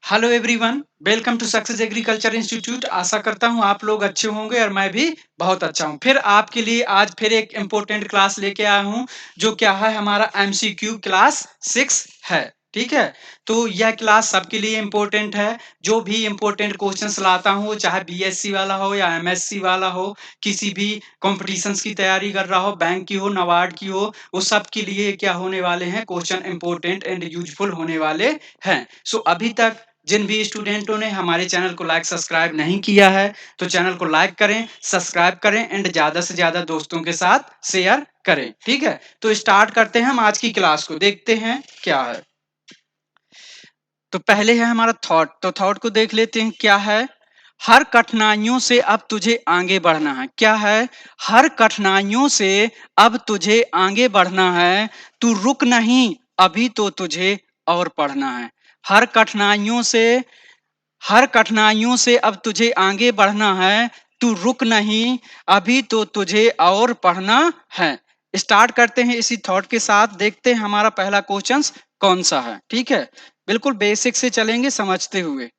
Hello everyone, welcome to success agriculture institute. आशा करता हूँ आप लोग अच्छे होंगे और मैं भी बहुत अच्छा हूँ। फिर आपके लिए आज फिर एक इम्पोर्टेंट क्लास लेके आया हूँ, जो क्या है हमारा एमसीक्यू क्लास 6 है। ठीक है, तो यह क्लास सबके लिए इम्पोर्टेंट है। जो भी इम्पोर्टेंट क्वेश्चंस लाता हूँ, चाहे बीएससी वाला हो या एमएससी वाला हो, किसी भी कॉम्पिटिशन्स की तैयारी कर रहा हो, बैंक की हो, नाबार्ड की हो, वो सब के लिए क्या होने वाले हैं, क्वेश्चन इम्पोर्टेंट एंड यूजफुल होने वाले हैं। सो अभी तक जिन भी स्टूडेंटों ने हमारे चैनल को लाइक सब्सक्राइब नहीं किया है, तो चैनल को लाइक करें, सब्सक्राइब करें एंड ज्यादा से ज्यादा दोस्तों के साथ शेयर करें। ठीक है, तो स्टार्ट करते हैं हम आज की क्लास को। देखते हैं क्या है। तो पहले है हमारा थॉट। तो थॉट को देख लेते हैं क्या है। हर कठिनाइयों से अब तुझे आगे बढ़ना है। क्या है? हर कठिनाइयों से अब तुझे आगे बढ़ना है। तू रुक नहीं, अभी तो तुझे और पढ़ना है। हर कठिनाइयों से हर कठिनाइयों से अब तुझे आगे बढ़ना है। तू रुक नहीं, अभी तो तुझे और पढ़ना है। स्टार्ट करते हैं इसी थॉट के साथ। देखते हैं हमारा पहला क्वेश्चन कौन सा है। ठीक है, बिल्कुल बेसिक से चलेंगे समझते हुए।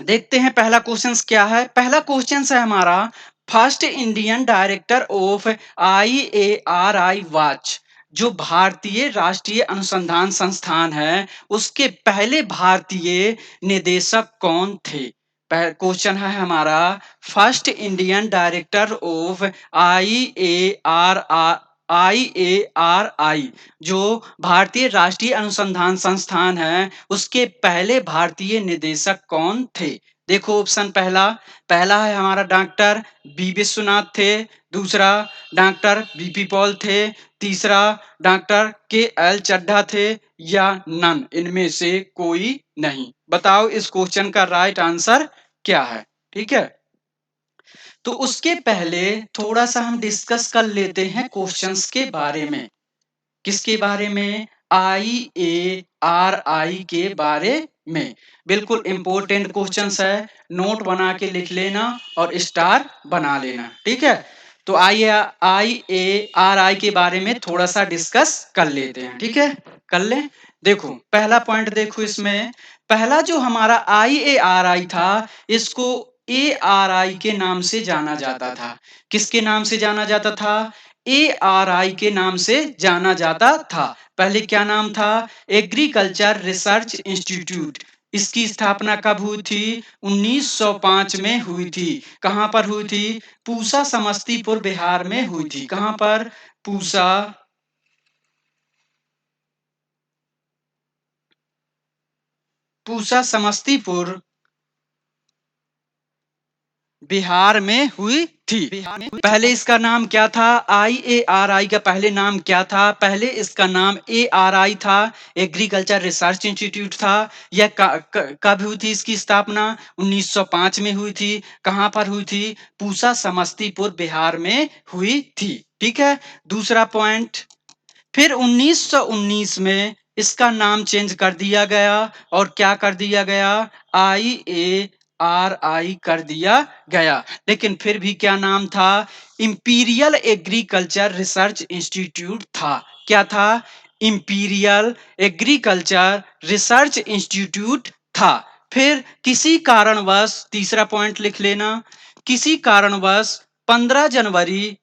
देखते हैं पहला क्वेश्चन क्या है। पहला क्वेश्चन है हमारा, first Indian director of IARI watch, जो भारतीय राष्ट्रीय अनुसंधान संस्थान है, उसके पहले भारतीय निदेशक कौन थे? क्वेश्चन है हमारा, first Indian director of IARI, जो भारतीय राष्ट्रीय अनुसंधान संस्थान है, उसके पहले भारतीय निदेशक कौन थे? देखो ऑप्शन पहला पहला है हमारा डॉक्टर बी विश्वनाथ थे। दूसरा डॉक्टर बीपी पॉल थे। तीसरा डॉक्टर KL चड्ढा थे, या नन इनमें से कोई नहीं। बताओ इस क्वेश्चन का राइट आंसर क्या है। ठीक है, तो उसके पहले थोड़ा सा हम डिस्कस कर लेते हैं क्वेश्चंस के बारे में। किसके बारे में? IARI के बारे में। बिल्कुल इंपॉर्टेंट क्वेश्चंस है, नोट बना के लिख लेना और स्टार बना लेना। ठीक है, तो IARI के बारे में थोड़ा सा डिस्कस कर लेते हैं। ठीक है, कर लें। देखो पहला पॉइंट देखो, इसमें पहला जो हमारा IARI था, इसको ARI के नाम से जाना जाता था। किसके नाम से जाना जाता था? ARI के नाम से जाना जाता था। पहले क्या नाम था? Agriculture research institute. इसकी स्थापना कब हुई थी? 1905 में हुई थी। कहां पर हुई थी? पूसा समस्तीपुर बिहार में हुई थी। कहां पर? पूसा पूसा समस्तीपुर बिहार में हुई थी। पहले इसका नाम क्या था? IARI का पहले नाम क्या था? पहले इसका नाम ARI था, एग्रीकल्चर रिसर्च इंस्टीट्यूट था। यह कब हुई थी इसकी स्थापना? 1905 में हुई थी। कहां पर हुई थी? पूसा समस्तीपुर बिहार में हुई थी। ठीक है, दूसरा पॉइंट, फिर 1919 में इसका नाम चेंज कर दिया गया। और क्या कर दिया गया? IARI कर दिया गया। लेकिन फिर भी क्या नाम था? इंपीरियल एग्रीकल्चर रिसर्च इंस्टीट्यूट था। क्या था? इंपीरियल एग्रीकल्चर रिसर्च इंस्टीट्यूट था। फिर किसी कारणवश, तीसरा पॉइंट लिख लेना, किसी कारणवश 15 जनवरी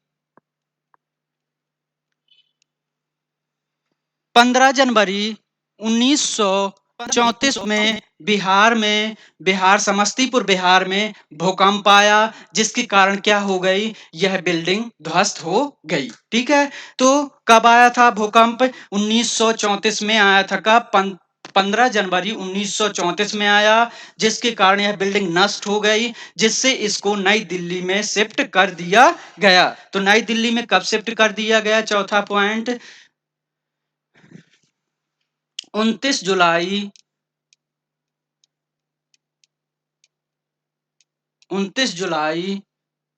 15 जनवरी 1934 में बिहार समस्तीपुर बिहार में भूकंप आया, जिसके कारण क्या हो गई? यह बिल्डिंग ध्वस्त हो गई। ठीक है, तो कब आया था भूकंप? 1934 में आया था। कब? 15 जनवरी 1934 में आया, जिसके कारण यह बिल्डिंग नष्ट हो गई, जिससे इसको नई दिल्ली में शिफ्ट कर दिया गया। तो नई दिल्ली में कब शिफ्ट कर दिया गया? चौथा पॉइंट, 29 जुलाई 29 जुलाई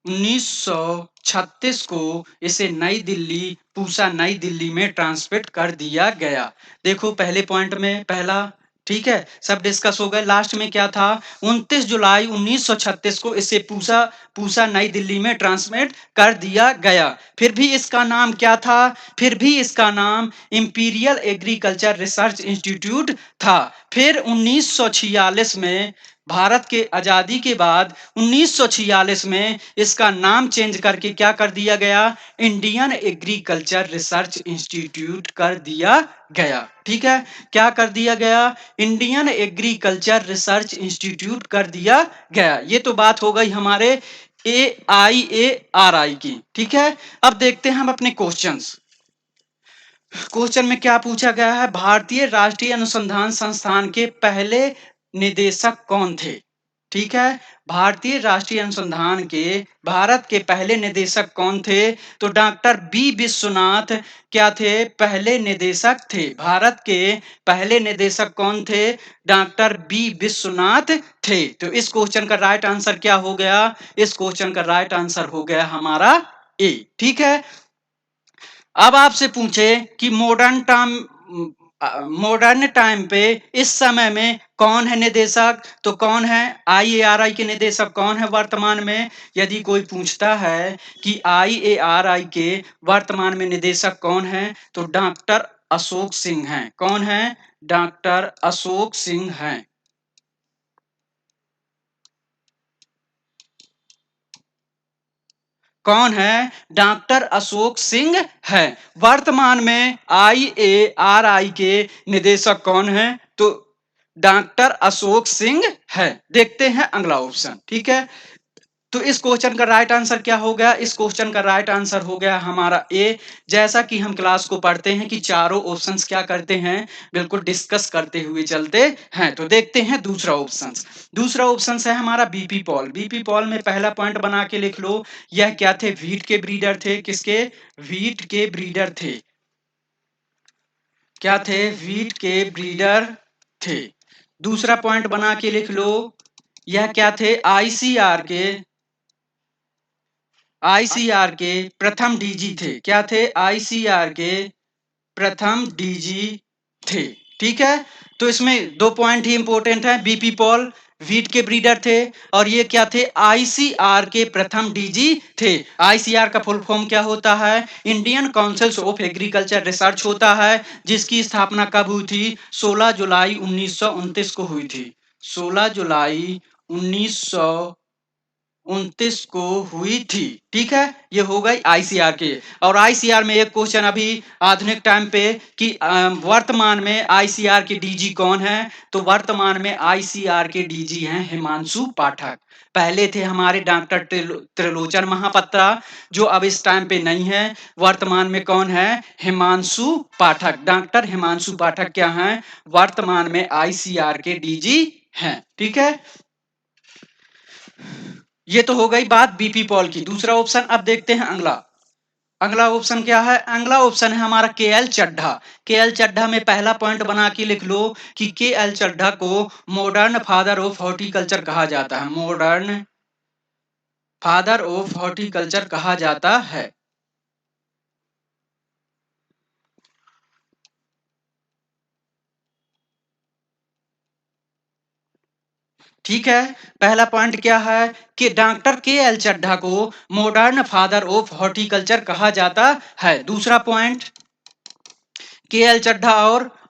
1936 को इसे नई दिल्ली, पूसा नई दिल्ली में ट्रांसफर कर दिया गया। देखो पहले पॉइंट में पहला, ठीक है, सब डिस्कस हो गए। लास्ट में क्या था, 29 जुलाई 1936 को इसे पूसा पूसा नई दिल्ली में ट्रांसमिट कर दिया गया। फिर भी इसका नाम क्या था, फिर भी इसका नाम इंपीरियल एग्रीकल्चर रिसर्च इंस्टीट्यूट था। फिर 1946 में भारत के आजादी के बाद 1946 में इसका नाम चेंज करके क्या कर दिया गया, इंडियन एग्रीकल्चर रिसर्च इंस्टीट्यूट कर दिया गया। ठीक है, क्या कर दिया गया, इंडियन एग्रीकल्चर रिसर्च इंस्टीट्यूट कर दिया गया। ये तो बात हो गई हमारे AIARI की। ठीक है, अब देखते हैं हम अपने क्वेश्चंस। क्वेश्चन में क्या पूछा गया है, भारतीय राष्ट्रीय अनुसंधान संस्थान के पहले निदेशक कौन थे। ठीक है, भारतीय राष्ट्रीय अनुसंधान के भारत के पहले निदेशक कौन थे, तो डॉक्टर बी विश्वनाथ क्या थे, पहले निदेशक थे। भारत के पहले निदेशक कौन थे, डॉक्टर बी विश्वनाथ थे। तो इस क्वेश्चन का राइट आंसर क्या हो गया, इस क्वेश्चन का राइट आंसर हो गया हमारा ए। ठीक है, अब आपसे पूछे कि मॉडर्न टाइम पे इस समय में कौन है निदेशक, तो कौन है, IARI के निदेशक कौन है वर्तमान में। यदि कोई पूछता है कि IARI के वर्तमान में निदेशक कौन है, तो डॉक्टर अशोक सिंह हैं। कौन है, डॉक्टर अशोक सिंह हैं। कौन है, डॉक्टर अशोक सिंह है। वर्तमान में IARI के निदेशक कौन है, तो डॉक्टर अशोक सिंह है। देखते हैं अगला ऑप्शन। ठीक है, तो इस क्वेश्चन का राइट आंसर क्या हो गया, इस क्वेश्चन का राइट आंसर हो गया हमारा ए। जैसा कि हम क्लास को पढ़ते हैं कि चारों ऑप्शंस क्या करते हैं, बिल्कुल डिस्कस करते हुए चलते हैं। तो देखते हैं दूसरा ऑप्शन। दूसरा ऑप्शन है हमारा बीपी पॉल। बीपी पॉल में पहला पॉइंट बना के लिख लो, यह क्या थे, व्हीट के ब्रीडर थे। किसके, व्हीट के ब्रीडर थे। क्या थे, व्हीट के ब्रीडर थे। दूसरा पॉइंट बना के लिख लो, यह क्या थे, आईसीआर के प्रथम डीजी थे। क्या थे, आईसीआर के प्रथम डीजी थे। ठीक है, तो इसमें दो पॉइंट ही इंपॉर्टेंट है, बीपी पॉल व्हीट के ब्रीडर थे, और ये क्या थे, आईसीआर के प्रथम डीजी थे। आईसीआर का फुल फॉर्म क्या होता है, Indian council of agriculture research होता है, जिसकी स्थापना कब हुई थी, 16 जुलाई 1929 को हुई थी। 16 जुलाई 1929 को हुई थी। ठीक है, ये हो गई आईसीआर के। और आईसीआर में एक क्वेश्चन अभी आधुनिक टाइम पे कि वर्तमान में आईसीआर के डीजी कौन है, तो वर्तमान में आईसीआर के डीजी हैं हिमांशु पाठक। पहले थे हमारे डॉक्टर त्रिलोचन महापात्रा, जो अब इस टाइम पे नहीं है। वर्तमान में कौन है, हिमांशु पाठक। डॉक्टर हिमांशु पाठक क्या हैं, वर्तमान में आईसीआर के डीजी हैं। ठीक है, ये तो हो गई बात बीपी पॉल की। दूसरा ऑप्शन अब देखते हैं अगला। अगला ऑप्शन क्या है, अगला ऑप्शन है हमारा केएल चड्ढा। केएल चड्ढा में पहला पॉइंट बना के लिख लो कि केएल चड्ढा को मॉडर्न फादर ऑफ हॉर्टिकल्चर कहा जाता है। मॉडर्न फादर ऑफ हॉर्टिकल्चर कहा जाता है। ठीक है, पहला पॉइंट क्या है कि डॉक्टर केएल चड्ढा को मॉडर्न फादर ऑफ हॉर्टिकल्चर कहा जाता है। दूसरा पॉइंट, केएल चड्ढा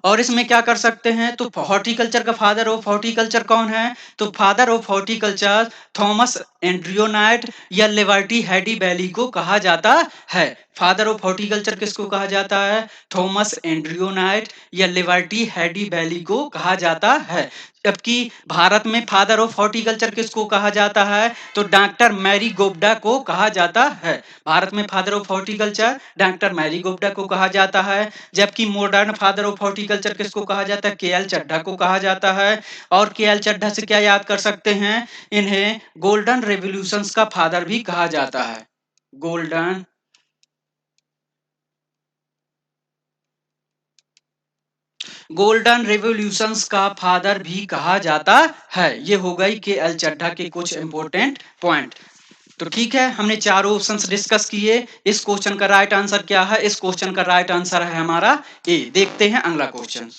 और इसमें क्या कर सकते हैं, तो हॉर्टिकल्चर का फादर ऑफ हॉर्टिकल्चर कौन है, तो फादर ऑफ हॉर्टिकल्चर थॉमस एंड्रियोनाइट या लिबर्टी हैडी बैली को कहा जाता है। फादर ऑफ हॉर्टिकल्चर किसको कहा जाता है, थॉमस एंड्रियोनाइट या लिबर्टी हैडी बैली को कहा जाता है। जबकि भारत में फादर ऑफ हॉर्टिकल्चर किसको कहा जाता है, तो डॉक्टर मैरी गोब्डा को कहा जाता है। भारत में father of horticulture doctor Marigowda को कहा जाता है, जबकि मॉडर्न फादर ऑफ हॉर्टिकल्चर किसको कहा जाता है, केएल चड्ढा को कहा जाता है। और केएल चड्ढा से क्या याद कर सकते हैं, इन्हें गोल्डन रेवोल्यूशंस का फादर भी कहा जाता है। गोल्डन गोल्डन रेवोल्यूशंस का फादर भी कहा जाता है। ये हो गई केएल चड्ढा के कुछ इंपॉर्टेंट पॉइंट। तो ठीक है, हमने चारों ऑप्शंस डिस्कस किए। इस क्वेश्चन का राइट आंसर क्या है, इस क्वेश्चन का राइट आंसर है हमारा ए। देखते हैं अगला क्वेश्चन।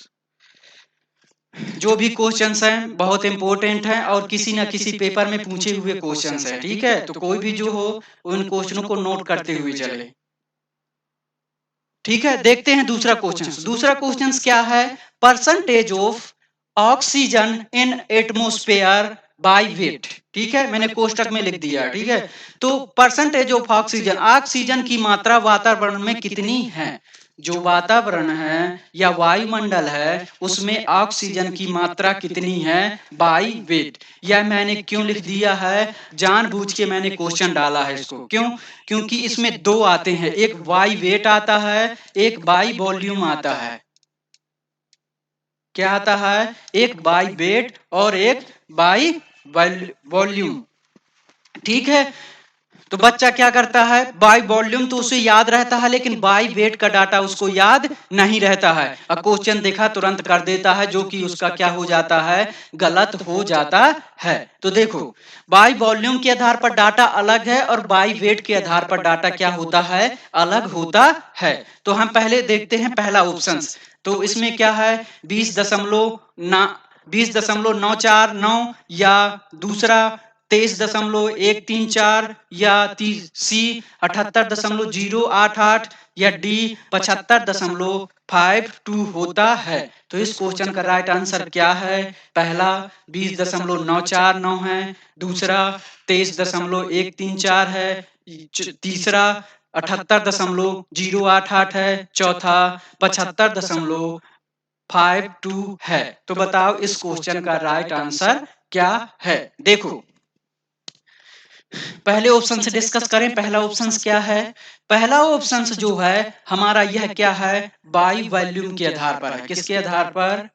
जो भी क्वेश्चंस हैं बहुत इंपॉर्टेंट हैं और किसी न किसी पेपर में पूछे हुए क्वेश्चंस हैं, ठीक है? तो कोई भी जो हो उन क्वेश्चनों को नोट करते हुए चले। ठीक है, देखते हैं दूसरा क्वेश्चन। दूसरा क्वेश्चन क्या है? Percentage of oxygen in atmosphere by weight. ठीक है, मैंने कोष्टक में लिख दिया। ठीक है, तो परसेंटेज ऑफ ऑक्सीजन, ऑक्सीजन की मात्रा वातावरण में कितनी है? जो वातावरण है या वायुमंडल है उसमें ऑक्सीजन की मात्रा कितनी है बाय वेट। यह मैंने क्यों लिख दिया है? जानबूझ के मैंने क्वेश्चन डाला है इसको। क्यों? क्योंकि इसमें दो आते हैं, एक बाई वेट आता है, एक बाई वॉल्यूम आता है। क्या आता है? एक बाई वेट और एक बाई वॉल्यूम। ठीक है, तो बच्चा क्या करता है? बाई वॉल्यूम तो उसे याद रहता है लेकिन बाई वेट का डाटा उसको याद नहीं रहता है। अब क्वेश्चन देखा तुरंत कर देता है, जो कि उसका क्या हो जाता है? गलत हो जाता है। तो देखो, बाई वॉल्यूम के आधार पर डाटा अलग है और बाई वेट के आधार पर डाटा क्या होता है? अलग होता है। तो हम पहले देखते हैं पहला ऑप्शन। तो इसमें क्या है? 20.949 या दूसरा 23.134 या सी 78.088 या डी 75.52 होता है। तो इस क्वेश्चन का राइट आंसर क्या है? पहला 20.949 है, दूसरा 23.134 है, तीसरा 78.088 है, चौथा 75.52 है। तो बताओ इस क्वेश्चन का राइट आंसर क्या है? देखो, पहले ऑप्शन से डिस्कस करें। पहला ऑप्शन क्या है? पहला ऑप्शन जो है हमारा यह क्या है? बाई वॉल्यूम के आधार पर है। किसके आधार पर?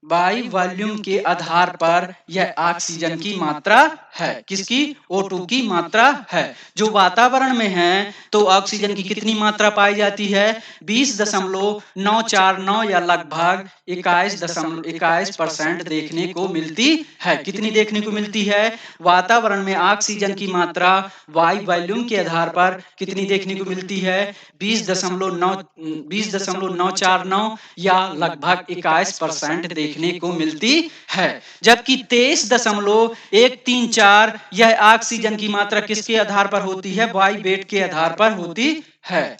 बाई वॉल्यूम के आधार पर यह ऑक्सीजन की मात्रा है। किसकी? O2 की मात्रा है। जो वातावरण में है तो ऑक्सीजन की कितनी मात्रा पाई जाती है? 20.949 या लगभग 21% देखने को मिलती है। कितनी देखने को मिलती है? वातावरण में ऑक्सीजन की मात्रा वायु वॉल्यूम के आधार पर कितनी देखने को मिलती है? 20.949 या लगभग 21% देखने को मिलती है। जबकि 23.134 यह ऑक्सीजन की मात्रा किसके आधार पर होती है? वायु वेट के आधार पर होती है।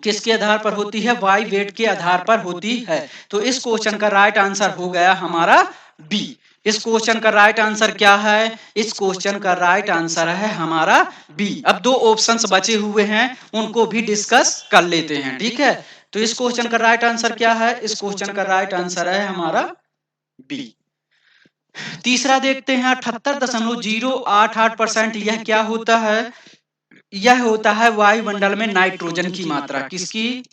किसके आधार पर होती है? वायु वेट के आधार पर होती है। तो इस क्वेश्चन का राइट आंसर हो गया हमारा बी। इस क्वेश्चन का राइट आंसर क्या है? इस क्वेश्चन का राइट आंसर है हमारा बी। अब दो ऑप्शंस बचे हुए हैं, उनको भी डिस्कस कर लेते हैं। ठीक है, तो इस क्वेश्चन का राइट आंसर क्या है? इस क्वेश्चन का राइट आंसर है हमारा बी। तीसरा देखते हैं, 78.088%। यह क्या होता है? यह होता है वायुमंडल में नाइट्रोजन की मात्रा। किसकी?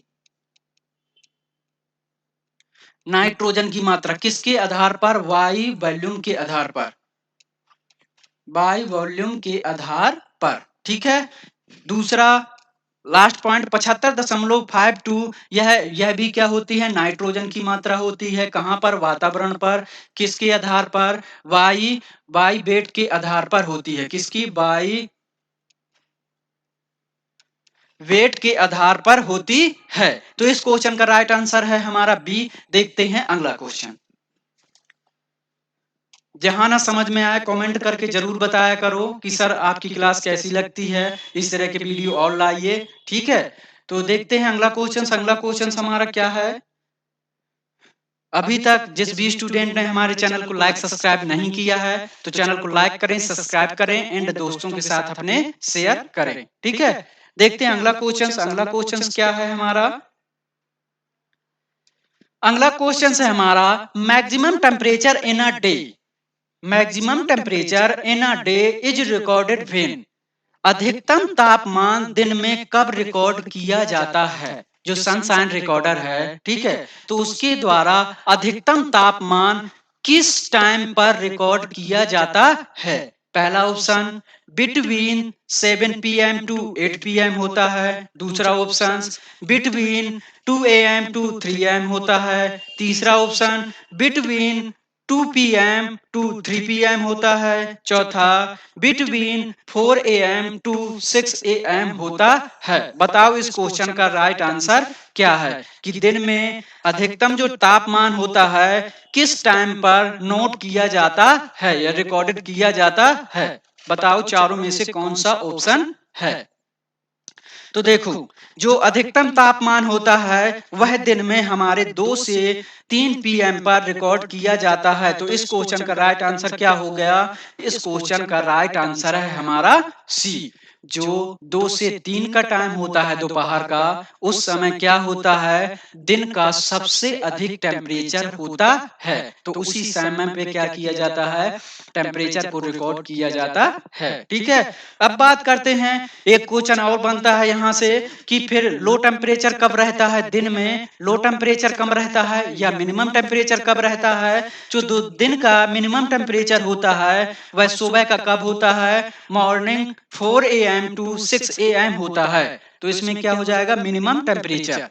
नाइट्रोजन की मात्रा किसके आधार पर? वायु वॉल्यूम के आधार पर। वायु वॉल्यूम के आधार पर। ठीक है, दूसरा लास्ट पॉइंट 75.52 यह भी क्या होती है? नाइट्रोजन की मात्रा होती है। कहां पर? वातावरण पर। किसके आधार पर? वायु वेट के आधार पर होती है। किसकी? वायु वेट के आधार पर होती है। तो इस क्वेश्चन का राइट आंसर है हमारा बी। देखते हैं अगला क्वेश्चन। जहां ना समझ में आए कमेंट करके जरूर बताया करो कि सर आपकी क्लास कैसी लगती है। इस तरह के वीडियो और लाइए। ठीक है, तो देखते हैं अगला क्वेश्चन। अगला क्वेश्चन हमारा क्या है? अभी तक जिस भी स्टूडेंट ने हमारे चैनल को लाइक सब्सक्राइब नहीं किया है तो चैनल को लाइक करें, सब्सक्राइब करें एंड दोस्तों के साथ अपने शेयर करें। ठीक है, देखते हैं अगला क्वेश्चन। अगला क्वेश्चन क्या है हमारा? अगला क्वेश्चन है हमारा, maximum temperature in a day. Maximum temperature in a day is recorded when. अधिकतम तापमान दिन में कब रिकॉर्ड किया जाता है? जो सनशाइन रिकॉर्डर है, ठीक है, तो उसके द्वारा अधिकतम तापमान किस टाइम पर रिकॉर्ड किया जाता है? पहला option between 7 PM to 8 PM होता है। दूसरा option between 2 AM to 3 AM होता है। तीसरा option between 2 PM to 3 PM होता है। चौथा, बिटवीन 4 एएम टू 6 एएम होता है। बताओ इस क्वेश्चन का राइट आंसर क्या है कि दिन में अधिकतम जो तापमान होता है किस टाइम पर नोट किया जाता है या रिकॉर्डेड किया जाता है। बताओ चारों में से कौन सा ऑप्शन है। तो देखो, जो अधिकतम तापमान होता है वह दिन में हमारे 2 से 3 पीएम पर रिकॉर्ड किया जाता है। तो इस क्वेश्चन का राइट आंसर क्या हो गया। इस क्वेश्चन का राइट आंसर है हमारा सी। जो 2 से 3 का टाइम होता है दोपहर का, उस समय क्या होता है, दिन का सबसे अधिक टेम्परेचर होता है। तो उसी समय पे क्या किया जाता है, टेम्परेचर को रिकॉर्ड किया जाता है। ठीक है। अब बात करते हैं, एक क्वेश्चन और बनता है यहाँ से कि फिर लो टेम्परेचर कब रहता है दिन में। लो टेम्परेचर कब रहता है या मिनिमम टेम्परेचर कब रहता है। जो दिन का मिनिमम टेम्परेचर होता है वह सुबह का कब होता है, मॉर्निंग 4 एएम टू 6 एएम होता है। तो इसमें क्या हो जाएगा, मिनिमम टेम्परेचर।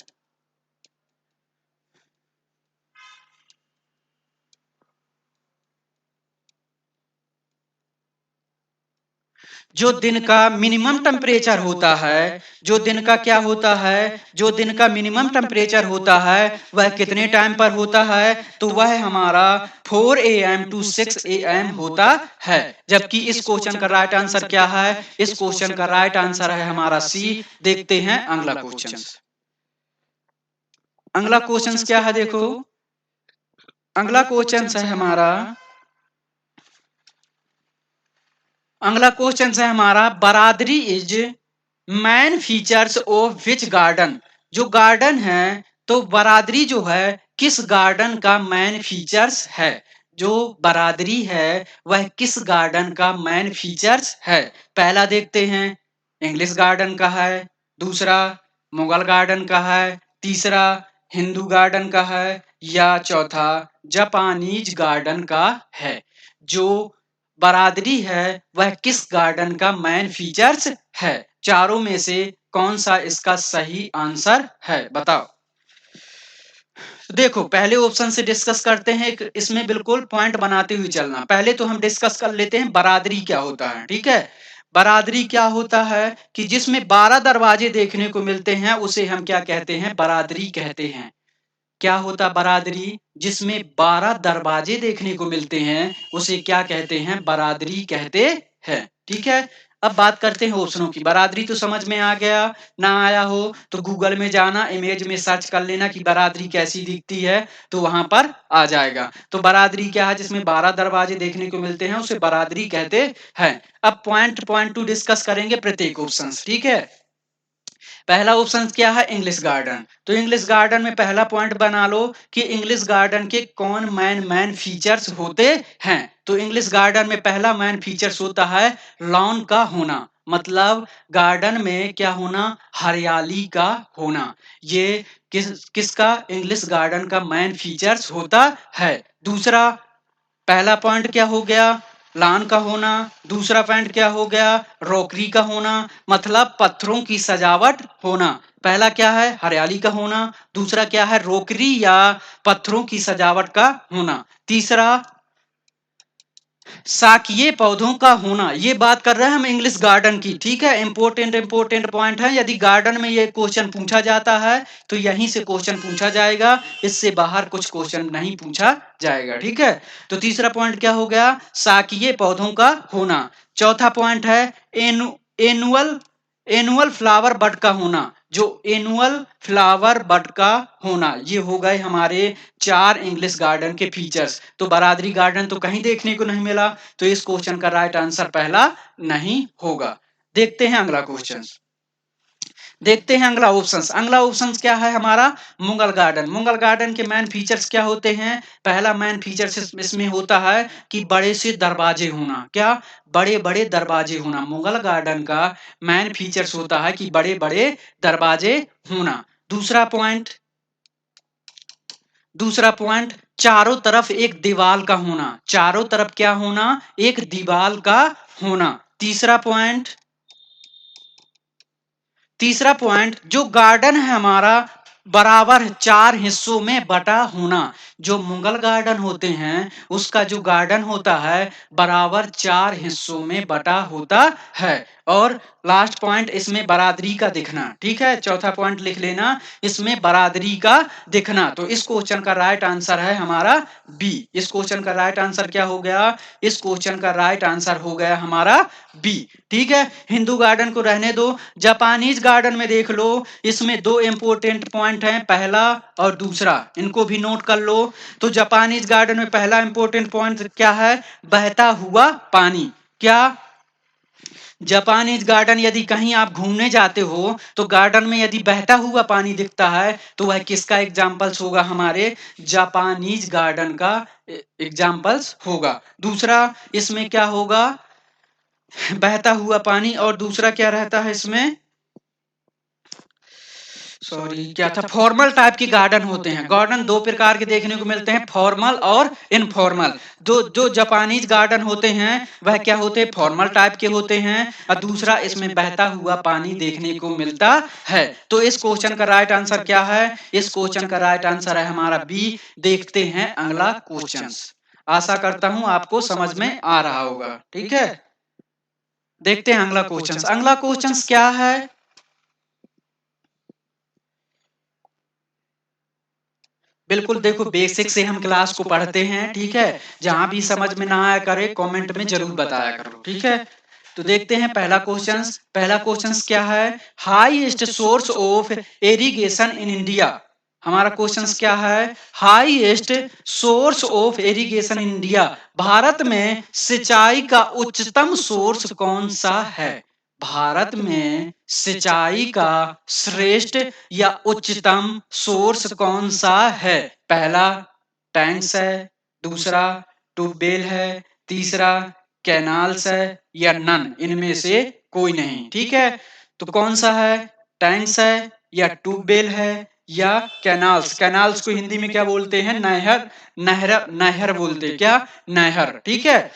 जो दिन का मिनिमम टेम्परेचर होता है, जो दिन का क्या होता है, जो दिन का मिनिमम टेम्परेचर होता है वह कितने टाइम पर होता है, तो वह हमारा 4 एएम टू 6 एएम होता है। जबकि इस क्वेश्चन का राइट आंसर क्या है, इस क्वेश्चन का राइट आंसर है हमारा सी। देखते हैं अगला क्वेश्चन। अगला क्वेश्चन क्या है, देखो अगला क्वेश्चन है हमारा, अगला क्वेश्चन है हमारा, बरादरी is man features of which garden. जो गार्डन है, तो बरादरी जो है किस गार्डन का मैन फीचर्स है। जो बरादरी है वह किस गार्डन का मैन फीचर्स है। पहला देखते हैं, इंग्लिश गार्डन का है। दूसरा, मुगल गार्डन का है। तीसरा, हिंदू गार्डन का है। या चौथा, जापानीज गार्डन का है। जो बरादरी है वह किस गार्डन का मैन फीचर्स है। चारों में से कौन सा इसका सही आंसर है, बताओ। देखो, पहले ऑप्शन से डिस्कस करते हैं। इसमें बिल्कुल पॉइंट बनाते हुए चलना। पहले तो हम डिस्कस कर लेते हैं बरादरी क्या होता है। ठीक है। बरादरी क्या होता है कि जिसमें 12 दरवाजे देखने को मिलते हैं उसे हम क्या कहते हैं, बरादरी कहते हैं। क्या होता बरादरी, जिसमें 12 दरवाजे देखने को मिलते हैं उसे क्या कहते हैं, बरादरी कहते हैं। ठीक है। अब बात करते हैं ऑप्शनों की। बरादरी तो समझ में आ गया। ना आया हो तो गूगल में जाना, इमेज में सर्च कर लेना कि बरादरी कैसी दिखती है, तो वहां पर आ जाएगा। तो बरादरी क्या है, जिसमें 12 दरवाजे देखने को मिलते हैं उसे बरादरी कहते हैं। अब पॉइंट पॉइंट टू डिस्कस करेंगे प्रत्येक ऑप्शन। ठीक है। पहला ऑप्शन क्या है, इंग्लिश गार्डन। तो इंग्लिश गार्डन में पहला पॉइंट बना लो कि इंग्लिश गार्डन के कौन मैन मैन फीचर्स होते हैं। तो इंग्लिश गार्डन में पहला मैन फीचर्स होता है लॉन का होना। मतलब गार्डन में क्या होना, हरियाली का होना। ये किसका, इंग्लिश गार्डन का मैन फीचर्स होता है। दूसरा, पहला पॉइंट क्या हो गया, लान का होना। दूसरा पॉइंट क्या हो गया, रोकरी का होना, मतलब पत्थरों की सजावट होना। पहला क्या है, हरियाली का होना। दूसरा क्या है, रोकरी या पत्थरों की सजावट का होना। तीसरा, शाकीय पौधों का होना। ये बात कर रहे हैं हम इंग्लिश गार्डन की। ठीक है। इंपोर्टेंट पॉइंट है। यदि गार्डन में ये क्वेश्चन पूछा जाता है तो यहीं से क्वेश्चन पूछा जाएगा, इससे बाहर कुछ क्वेश्चन नहीं पूछा जाएगा। ठीक है। तो तीसरा पॉइंट क्या हो गया, शाकीय पौधों का होना। चौथा पॉइंट है एनुअल एनुअल फ्लावर बड का होना। जो एनुअल फ्लावर बड का होना, ये हो गए हमारे 4 इंग्लिश गार्डन के फीचर्स। तो बरादरी गार्डन तो कहीं देखने को नहीं मिला, तो इस क्वेश्चन का राइट आंसर पहला नहीं होगा। देखते हैं अगला क्वेश्चन। देखते हैं अगला ऑप्शंस। अगला ऑप्शंस क्या है हमारा, मुगल गार्डन। मुगल गार्डन के मैन फीचर्स क्या होते हैं। पहला मैन फीचर्स इसमें होता है कि बड़े से दरवाजे होना। क्या, बड़े बड़े दरवाजे होना। मुगल गार्डन का मैन फीचर्स होता है कि बड़े बड़े दरवाजे होना। दूसरा पॉइंट, दूसरा पॉइंट, चारों तरफ एक दीवार का होना। चारों तरफ क्या होना, एक दीवार का होना। तीसरा पॉइंट, तीसरा पॉइंट, जो गार्डन है हमारा बराबर 4 हिस्सों में बटा होना। जो मुगल गार्डन होते हैं, उसका जो गार्डन होता है, बराबर 4 हिस्सों में बटा होता है। और लास्ट पॉइंट इसमें बरादरी का दिखना, ठीक है? चौथा पॉइंट लिख लेना, इसमें बरादरी का दिखना। तो इस क्वेश्चन का राइट आंसर है हमारा बी। इस क्वेश्चन का राइट आंसर क्या हो गया? इस क्वेश्चन का राइट आंसर हो गया हमारा बी। ठीक है, हिंदू गार्डन को रहने दो। जापानीज गार्डन में देख लो, इसमें दो इंपोर्टेंट पॉइंट हैं, पहला और दूसरा, इनको भी नोट कर लो। तो जापानीज गार्डन में पहला इंपोर्टेंट पॉइंट क्या है? बहता हुआ पानी। क्या? जापानीज गार्डन यदि कहीं आप घूमने जाते हो तो गार्डन में यदि बहता हुआ पानी दिखता है तो वह किसका एग्जाम्पल्स होगा? हमारे जापानीज गार्डन का एग्जाम्पल्स होगा। दूसरा इसमें क्या होगा? बहता हुआ पानी। और दूसरा क्या रहता है इसमें? सॉरी, क्या था? फॉर्मल टाइप की गार्डन होते हैं। गार्डन दो प्रकार के देखने को मिलते हैं, फॉर्मल और इनफॉर्मल। जो जो जापानीज गार्डन होते हैं वह क्या होते हैं? फॉर्मल टाइप के होते हैं। और दूसरा इसमें बहता हुआ पानी देखने को मिलता है। तो इस क्वेश्चन का राइट आंसर क्या है? इस क्वेश्चन का राइट आंसर है हमारा बी। देखते हैं अगला क्वेश्चन। आशा करता हूं आपको समझ में आ रहा होगा। ठीक है, देखते हैं अगला क्वेश्चन। अगला क्वेश्चन क्या है? बिल्कुल, देखो बेसिक से हम क्लास को पढ़ते हैं, ठीक है? जहाँ भी समझ में ना आया करे कमेंट में ज़रूर बताया करो, ठीक है? तो देखते हैं पहला क्वेश्चंस। पहला क्वेश्चंस क्या है? Highest source of irrigation in India. हमारा क्वेश्चंस क्या है? Highest source of irrigation in India. भारत में सिंचाई का उच्चतम सोर्स कौन सा है? भारत में सिंचाई का श्रेष्ठ या उच्चतम सोर्स कौन सा है? पहला टैंक्स है, दूसरा ट्यूबवेल है, तीसरा कैनाल्स है या नन, इनमें से कोई नहीं। ठीक है, तो कौन सा है? टैंक्स है या ट्यूबवेल है या कैनाल्स? कैनाल्स को हिंदी में क्या बोलते हैं? नहर। नहर, नहर बोलते हैं। क्या? नहर। ठीक है,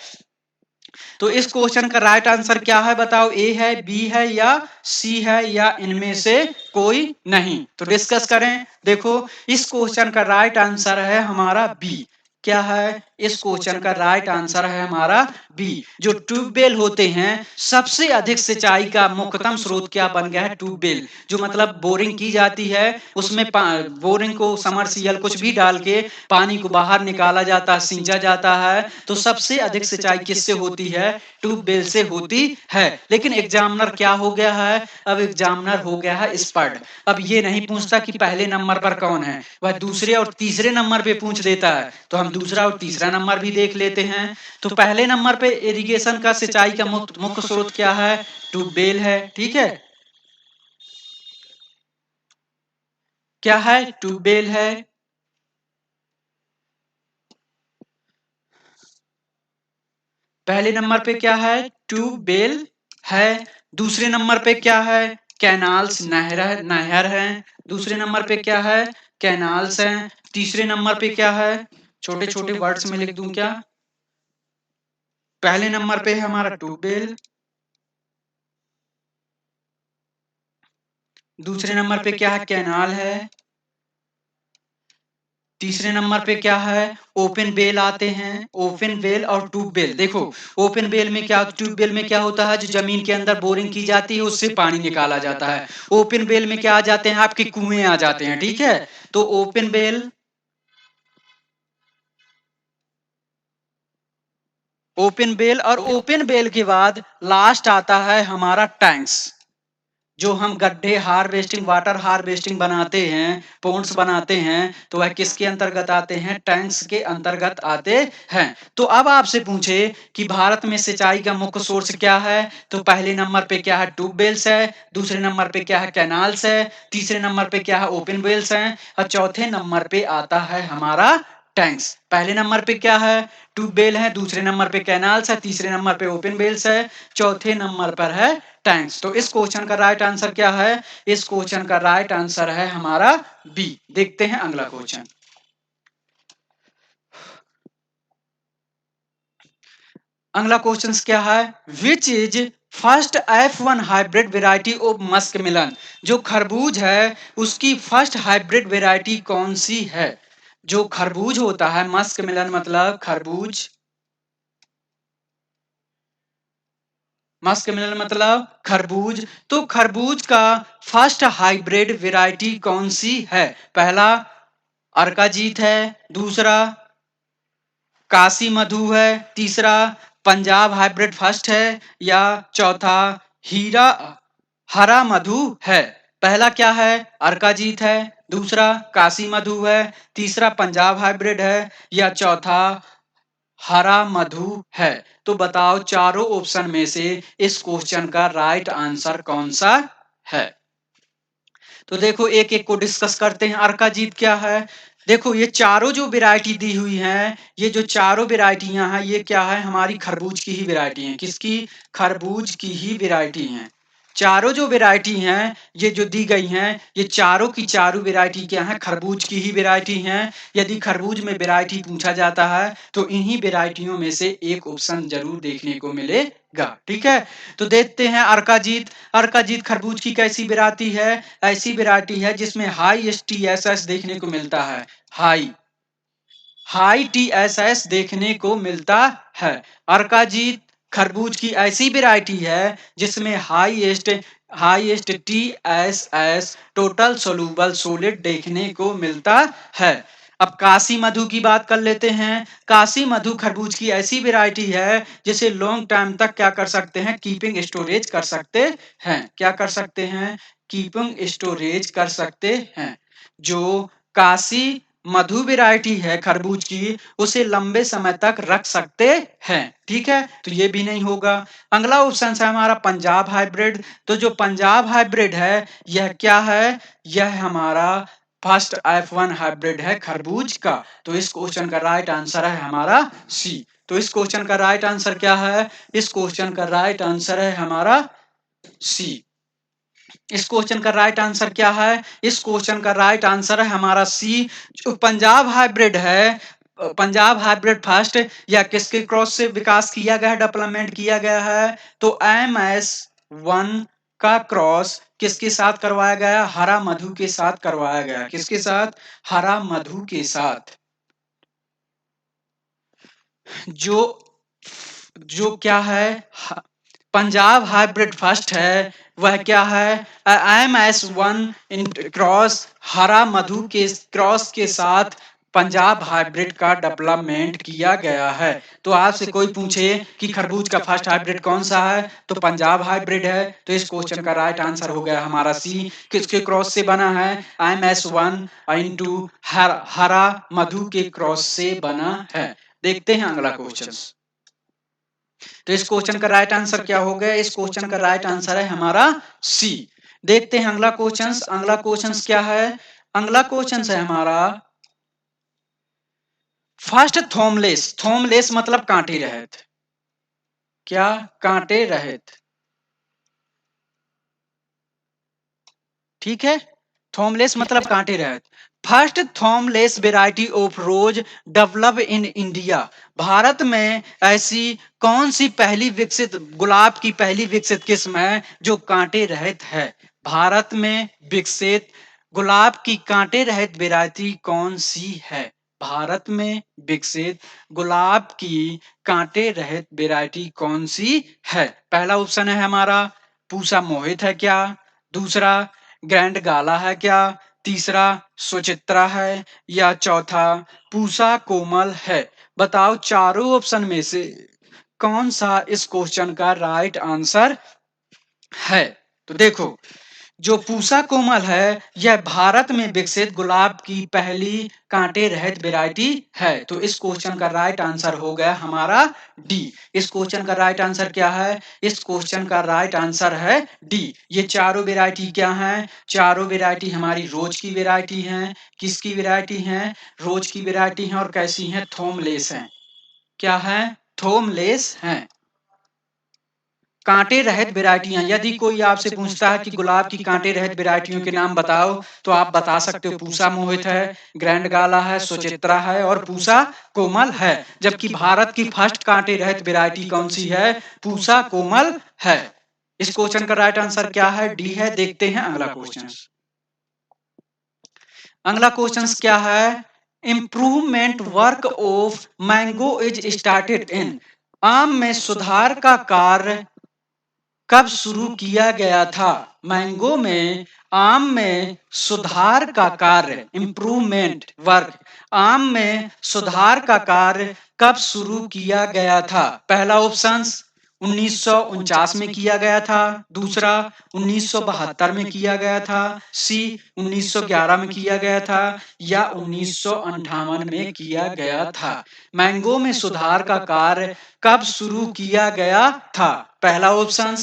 तो इस क्वेश्चन का राइट आंसर क्या है? बताओ, ए है, बी है या सी है या इनमें से कोई नहीं? तो डिस्कस करें। देखो, इस क्वेश्चन का राइट आंसर है हमारा बी। क्या है? इस क्वेश्चन का राइट आंसर है हमारा बी। जो ट्यूबवेल होते हैं, सबसे अधिक सिंचाई का मुख्यतम स्रोत क्या बन गया है? ट्यूबवेल। जो मतलब बोरिंग की जाती है, उसमें बोरिंग को समरसीबल कुछ भी डाल के पानी को बाहर निकाला जाता है, सींचा जाता है। तो सबसे अधिक सिंचाई किससे होती है? ट्यूबवेल से होती है। लेकिन एग्जामिनर क्या हो गया है? अब एग्जामिनर हो गया है एक्सपर्ट। अब ये नहीं पूछता कि पहले नंबर पर कौन है, वह दूसरे और तीसरे नंबर पे पूछ देता है। तो हम दूसरा और तीसरा नंबर भी देख लेते हैं। तो पहले नंबर पे इरिगेशन का सिंचाई का मुख्य स्रोत क्या है? ट्यूबवेल है। ठीक है, क्या है? ट्यूबवेल है। पहले नंबर पे क्या है? ट्यूबवेल है। दूसरे नंबर पे क्या है? कैनाल्स, नहर है। दूसरे नंबर पे क्या है? कैनाल्स है। तीसरे नंबर पे क्या है? छोटे छोटे वर्ड्स में लिख दूं क्या? पहले नंबर पे है हमारा ट्यूबवेल, दूसरे नंबर पे क्या है? कैनाल है। तीसरे नंबर पे क्या है? ओपन वेल आते हैं। ओपन वेल और ट्यूबवेल। देखो, ओपन वेल में क्या, ट्यूबवेल में क्या होता है? जो जमीन के अंदर बोरिंग की जाती है उससे पानी निकाला जाता है। ओपन वेल में क्या आ जाते हैं? आपके कुएं आ जाते हैं। ठीक है, तो ओपन वेल, ओपन वेल और ओपन वेल के बाद लास्ट आता है हमारा टैंक्स। जो हम गड्ढे हार्वेस्टिंग, वाटर हार्वेस्टिंग बनाते हैं, पोंड्स बनाते हैं, तो वह किसके अंतर्गत आते हैं? टैंक्स के अंतर्गत आते हैं। तो अब आपसे पूछे कि भारत में सिंचाई का मुख्य सोर्स क्या है? तो पहले नंबर पे क्या है? ट्यूबवेल्स है। दूसरे नंबर पे क्या है? कैनाल्स है। तीसरे नंबर पे क्या है? ओपन वेल्स हैं। और चौथे नंबर पे आता है हमारा टैंक्स। पहले नंबर पे क्या है? ट्यूबवेल है। दूसरे नंबर पे कैनाल्स है। तीसरे नंबर पे ओपन वेल्स है। चौथे नंबर पर है टैंक्स। तो इस क्वेश्चन का राइट आंसर क्या है? इस क्वेश्चन का राइट आंसर है हमारा बी। देखते हैं अगला क्वेश्चन। अगला क्वेश्चन क्या है? Which is first F1 hybrid variety of muskmelon, जो खरबूज है उसकी फर्स्ट हाइब्रिड वैरायटी कौन सी है? जो खरबूज होता है, मस्क मिलन मतलब खरबूज, मस्क मिलन मतलब खरबूज। तो खरबूज का फर्स्ट हाइब्रिड वैरायटी कौन सी है? पहला अर्का जीत है, दूसरा काशी मधु है, तीसरा पंजाब हाइब्रिड फर्स्ट है, या चौथा हीरा हरा मधु है। पहला क्या है? अर्का जीत है, दूसरा काशी मधु है, तीसरा पंजाब हाइब्रिड है, या चौथा हरा मधु है। तो बताओ चारों ऑप्शन में से इस क्वेश्चन का राइट आंसर कौन सा है? तो देखो एक एक को डिस्कस करते हैं। अर्का जीत क्या है? देखो ये चारों जो वैरायटी दी हुई हैं, ये जो चारों वैरायटियां हैं, ये क्या है? हमारी खरबूज की ही वैरायटी है। किसकी? खरबूज की ही वैरायटी है। चारों जो वैरायटी हैं, ये जो दी गई हैं, ये चारों की चारों वैरायटी क्या है? खरबूज की ही वैरायटी हैं। यदि खरबूज में वैरायटी पूछा जाता है तो इन्हीं वैरायटियों में से एक ऑप्शन जरूर देखने को मिलेगा। ठीक है, तो देखते हैं अर्का जीत। अर्का जीत खरबूज की कैसी वैरायटी है? ऐसी वैरायटी है जिसमें हाई टीएसएस देखने को मिलता है। हाई हाई टीएसएस देखने को मिलता है। अर्का जीत खरबूज की ऐसी वैरायटी है जिसमें highest TSS total soluble solid देखने को मिलता है। अब काशी मधु की बात कर लेते हैं। काशी मधु खरबूज की ऐसी वैरायटी है जिसे लॉन्ग टाइम तक क्या कर सकते हैं? कीपिंग स्टोरेज कर सकते हैं। क्या कर सकते हैं? कीपिंग स्टोरेज कर सकते हैं। जो काशी मधु वैरायटी है खरबूज की, उसे लंबे समय तक रख सकते हैं। ठीक है, तो ये भी नहीं होगा। अगला ऑप्शन है हमारा पंजाब हाइब्रिड। तो जो पंजाब हाइब्रिड है, यह क्या है? यह हमारा फर्स्ट F1 हाइब्रिड है खरबूज का। तो इस क्वेश्चन का राइट आंसर है हमारा सी। तो इस क्वेश्चन का राइट आंसर क्या है? इस क्वेश्चन का राइट आंसर है हमारा सी। इस क्वेश्चन का राइट आंसर क्या है? इस क्वेश्चन का राइट आंसर है हमारा सी। जो पंजाब हाइब्रिड है, पंजाब हाइब्रिड फर्स्ट या किसके क्रॉस से विकास किया गया है, डेवलपमेंट किया गया है? तो MS1 का क्रॉस किसके साथ करवाया गया? हरा मधु के साथ करवाया गया। किसके साथ? हरा मधु के साथ। जो जो क्या है? पंजाब हाइब्रिड फर्स्ट है, वह क्या है? MS1 क्रॉस हरा मधु के क्रॉस के साथ पंजाब हाइब्रिड का डेवलपमेंट किया गया है। तो आपसे कोई पूछे कि खरबूज का फर्स्ट हाइब्रिड कौन सा है, तो पंजाब हाइब्रिड है। तो इस क्वेश्चन का राइट आंसर हो गया हमारा सी। किसके क्रॉस से बना है? MS1 इंटू हरा मधु के क्रॉस से बना है। देखते हैं अगला क्वेश्चन। तो इस क्वेश्चन का राइट आंसर क्या हो गया? इस क्वेश्चन का राइट आंसर है हमारा सी। देखते हैं अगला क्वेश्चन। अगला क्वेश्चन क्या है? अगला क्वेश्चन है हमारा फर्स्ट थॉमलेस। थॉमलेस मतलब कांटे रहित। क्या? कांटे रहित। ठीक है, थॉमलेस मतलब कांटे रहित। First thornless variety of rose develop in India. भारत में ऐसी कौन सी पहली विकसित गुलाब की पहली विकसित किस्म है जो कांटे रहित है? भारत में विकसित गुलाब की कांटे रहित वेराइटी कौन सी है? भारत में विकसित गुलाब की कांटे रहित वेराइटी कौन सी है? पहला ऑप्शन है हमारा पूसा मोहित है क्या? दूसरा ग्रैंड गाला है क्या? तीसरा सुचित्रा है, या चौथा पूसा कोमल है? बताओ चारों ऑप्शन में से कौन सा इस क्वेश्चन का राइट आंसर है? तो देखो, जो पूसा कोमल है, यह भारत में विकसित गुलाब की पहली कांटे रहित वैरायटी है। तो इस क्वेश्चन का राइट आंसर हो गया हमारा डी। इस क्वेश्चन का राइट आंसर क्या है? इस क्वेश्चन का राइट आंसर है डी। ये चारों वैरायटी क्या हैं? चारों वैरायटी हमारी रोज की वैरायटी हैं। किसकी वैरायटी हैं? रोज की वैरायटी हैं। और कैसी हैं? थोमलेस हैं। क्या है? थोमलेस हैं। कांटे रहित वैरायटियां। यदि कोई आपसे पूछता है कि गुलाब की कांटे रहित वैरायटियों के नाम बताओ, तो आप बता सकते हो पूसा मोहित है, ग्रैंड गाला है, सुचित्रा है और पूसा कोमल है। जबकि भारत की फर्स्ट कांटे रहित वैरायटी कौन सी है? पूसा कोमल है। इस क्वेश्चन का राइट आंसर क्या है? डी है। देखते हैं अगला क्वेश्चन। अगला क्वेश्चन क्या है? Improvement work of mango is started in. आम में सुधार का कार्य कब शुरू किया गया था? मैंगो में आम में सुधार का कार्य, इम्प्रूवमेंट वर्क, आम में सुधार का कार्य कब शुरू किया गया था? पहला ऑप्शन 1949 में किया गया था, दूसरा 1972 में किया गया था, सी 1911 में किया गया था, या 1958 में किया गया था। मैंगो में सुधार का कार्य कब शुरू किया गया था? पहला ऑप्शन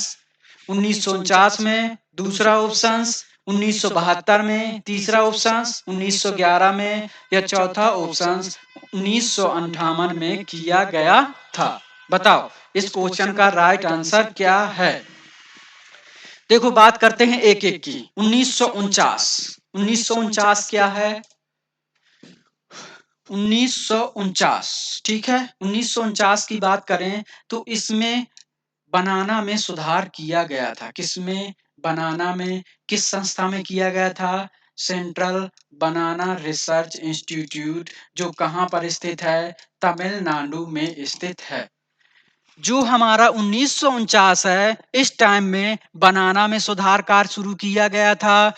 1949 में, दूसरा ऑप्शन 1972 में, तीसरा ऑप्शन 1911 में, या चौथा ऑप्शन 1958 में किया गया था। बताओ इस क्वेश्चन का राइट आंसर क्या है? देखो बात करते हैं एक एक की। 1949 क्या है? 1949, ठीक है। 1949 की बात करें तो इसमें बनाना में सुधार किया गया था। किसमें? बनाना में। किस संस्था में किया गया था? सेंट्रल बनाना रिसर्च इंस्टीट्यूट, जो कहां पर स्थित है? तमिलनाडु में स्थित है। जो हमारा 1949 है, इस टाइम में बनाना में सुधार कार्य शुरू किया गया था।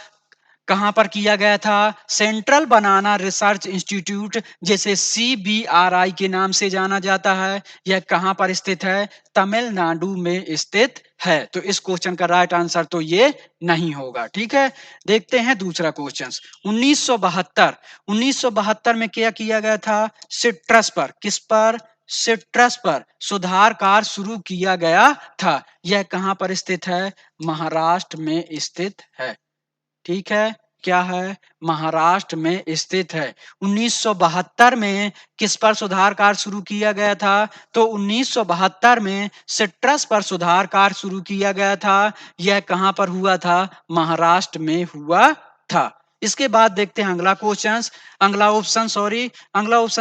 कहां पर किया गया था? सेंट्रल बनाना रिसर्च इंस्टीट्यूट, जैसे CBRI के नाम से जाना जाता है। यह कहां पर स्थित है? तमिलनाडु में स्थित है। तो इस क्वेश्चन का राइट आंसर तो ये नहीं होगा, ठीक है। देखते हैं दूसरा क्वेश्चन। 1972 में क्या किया गया था? सिट्रस पर। किस पर? सिट्रस पर सुधार कार्य शुरू किया गया था। यह कहां पर स्थित है? महाराष्ट्र में स्थित है, ठीक है। क्या है? महाराष्ट्र में स्थित है। 1972 में किस पर सुधार कार्य शुरू किया गया था? तो 1972 में सिट्रस पर सुधार कार्य शुरू किया गया था। यह कहां पर हुआ था? महाराष्ट्र में हुआ था। इसके बाद देखते हैं अगला क्वेश्चन। अगला ऑप्शन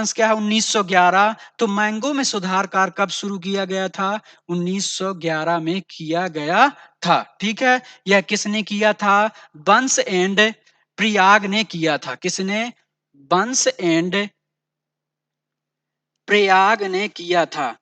क्या है? 1911। तो मैंगो में सुधार कार्य कब शुरू किया गया था? 1911 में किया गया था, ठीक है। यह किसने किया था? बंस एंड प्रयाग ने किया था। किसने? बंस एंड प्रयाग ने किया था।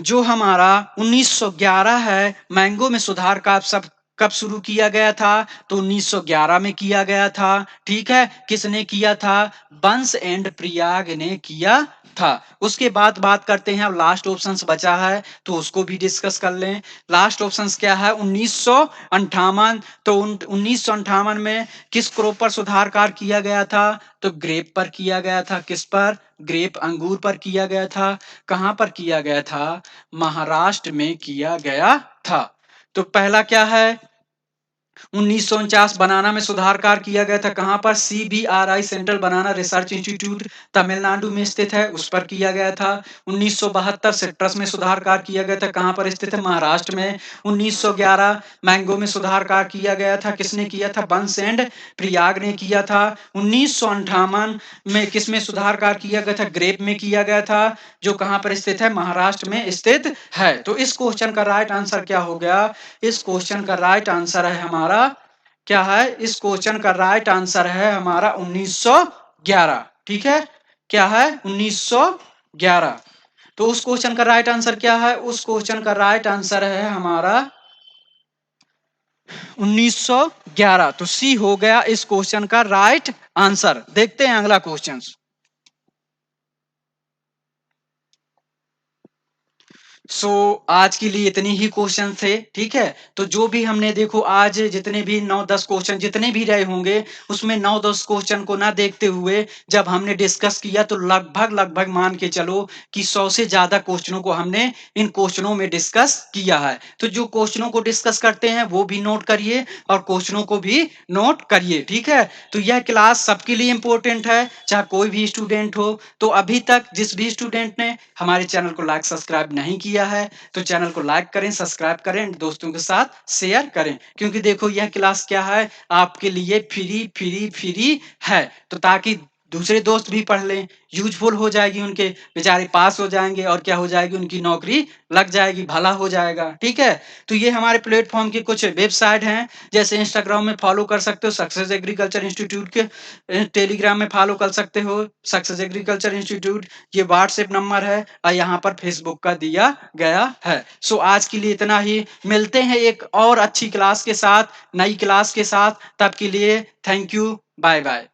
जो हमारा 1911 है, मैंगो में सुधार का सब कब शुरू किया गया था? तो 1911 में किया गया था, ठीक है। किसने किया था? बंस एंड प्रयाग ने किया था। उसके बाद बात करते हैं, अब लास्ट ऑप्शन बचा है तो उसको भी डिस्कस कर लें। लास्ट ऑप्शन क्या है? 1958। तो 1958 में किस क्रॉप पर सुधार कार्य किया गया था? तो ग्रेप पर किया गया था। किस पर? ग्रेप, अंगूर पर किया गया था। कहां पर किया गया था? महाराष्ट्र में किया गया था। तो पहला क्या है? 1949 बनाना में सुधार कार्य किया गया था। कहां पर? CBRI, सेंट्रल बनाना रिसर्च इंस्टीट्यूट, तमिलनाडु में स्थित है, उस पर किया गया था। 1972 सिट्रस में सुधार कार्य किया गया था। कहां पर स्थित है? महाराष्ट्र में। 1911 मैंगो में सुधार कार्य किया गया था। किसने किया था? बंस एंड प्रयाग ने किया था। 1958 में किसमें सुधार कार्य किया गया था? ग्रेप में किया गया था, जो कहां पर स्थित है? महाराष्ट्र में स्थित है। तो इस क्वेश्चन का राइट आंसर क्या हो गया? इस क्वेश्चन का राइट आंसर है हमारा, क्या है? इस क्वेश्चन का राइट आंसर है हमारा 1911, ठीक है। क्या है? 1911। तो उस क्वेश्चन का राइट आंसर क्या है? उस क्वेश्चन का राइट आंसर है हमारा 1911। तो सी हो गया इस क्वेश्चन का राइट आंसर। देखते हैं अगला क्वेश्चन। आज के लिए इतनी ही क्वेश्चन थे, ठीक है। तो जो भी हमने देखो आज जितने भी 9-10 क्वेश्चन जितने भी रहे होंगे, उसमें 9-10 क्वेश्चन को ना देखते हुए जब हमने डिस्कस किया तो लगभग मान के चलो कि 100 से ज्यादा क्वेश्चनों को हमने इन क्वेश्चनों में डिस्कस किया है। तो जो क्वेश्चनों को डिस्कस करते हैं वो भी नोट करिए और क्वेश्चनों को भी नोट करिए, ठीक है। तो यह क्लास सबके लिए इंपॉर्टेंट है, चाहे कोई भी स्टूडेंट हो। तो अभी तक जिस भी स्टूडेंट ने हमारे चैनल को लाइक सब्सक्राइब नहीं किया है, तो चैनल को लाइक करें, सब्सक्राइब करें, दोस्तों के साथ शेयर करें। क्योंकि देखो यह क्लास क्या है? आपके लिए फ्री फ्री फ्री है। तो ताकि दूसरे दोस्त भी पढ़ लें, यूज़फुल हो जाएगी उनके, बेचारे पास हो जाएँगे और क्या हो जाएगी उनकी नौकरी लग जाएगी, भला हो जाएगा, ठीक है? तो ये हमारे प्लेटफ़ॉर्म के कुछ वेबसाइट हैं, जैसे इंस्टाग्राम में फ़ॉलो कर सकते हो सक्सेस एग्रीकल्चर इंस्टीट्यूट के टेलीग्राम में फ़ॉलो कर सकते हो सक्सेस एग्रीकल्चर इंस्टीट्यूट, ये व्हाट्सएप नंबर है और यहाँ पर फ़ेसबुक का दिया गया है। सो आज के लिए इतना ही, मिलते हैं एक और अच्छी क्लास के साथ, नई क्लास के साथ, तब के लिए थैंक यू, बाय-बाय।